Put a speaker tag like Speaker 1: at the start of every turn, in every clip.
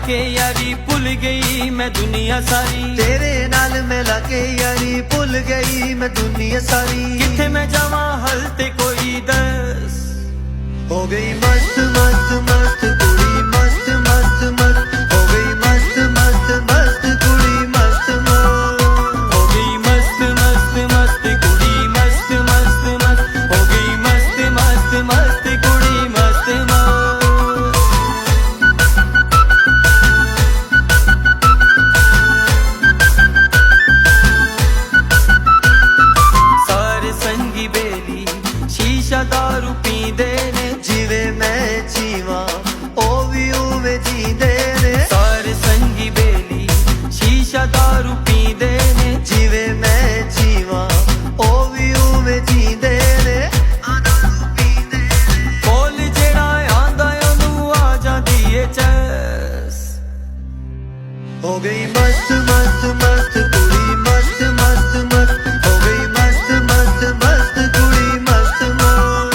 Speaker 1: के यारी भुल गई मैं दुनिया सारी,
Speaker 2: तेरे नाल मिला के यारी भुल गई मैं दुनिया सारी।
Speaker 1: किथे मैं जावा हल ते कोई दस,
Speaker 2: हो गई मस्त मस्त मस्त कुड़ी मस्त मस्त मस्त, हो गई मस्त मस्त मस्त कुड़ी मस्त मस्त,
Speaker 1: हो गई मस्त मस्त मस्त कुड़ी मस्त मस्त मस्त, हो गई मस्त मस्त मस्त कुड़ी मस्त मस्त। सारे संगी बेली शीशा दारू पींदे ने,
Speaker 2: जिवे मैं जीवा ओ भी उवे जींदे ने।
Speaker 1: सारे संगी बेली शीशा दारू पींदे ने,
Speaker 2: जिवे मैं जीवा ओ भी उवे जींदे ने।
Speaker 1: कोल जेड़ा आंदा ओनू आ जांदी ए चस,
Speaker 2: हो गई मस्त मस्त मस्त कुड़ी मस्त मस्त मस्त, हो गई मस्त मस्त मस्त कुड़ी मस्त मस्त,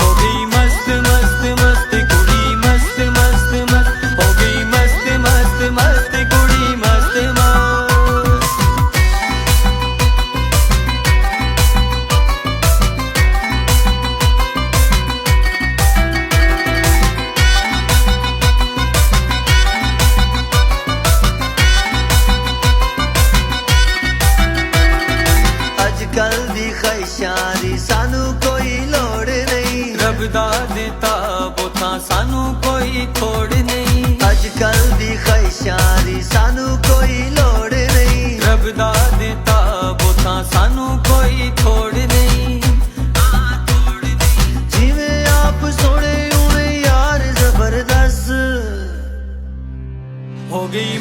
Speaker 1: हो गई मस्त मस्त मस्त कुड़ी मस्त मस्त मस्त, हो गई मस्त मस्त मस्त कुड़ी मस्त मस्त।
Speaker 2: अजकल दी ख्वाहिशां दी सानू कोई लोड़ नहीं,
Speaker 1: रब दा दिता बोथा सानू कोई थोड़ नहीं,
Speaker 2: अजकल दी ख्वाहिशां दी सानू कोई लोड़ नहीं।
Speaker 1: रब दा दिता बोथा सानू कोई थोड़ नहीं,
Speaker 2: जिवे आप सोने उवे यार जबरदस्त,
Speaker 1: हो गई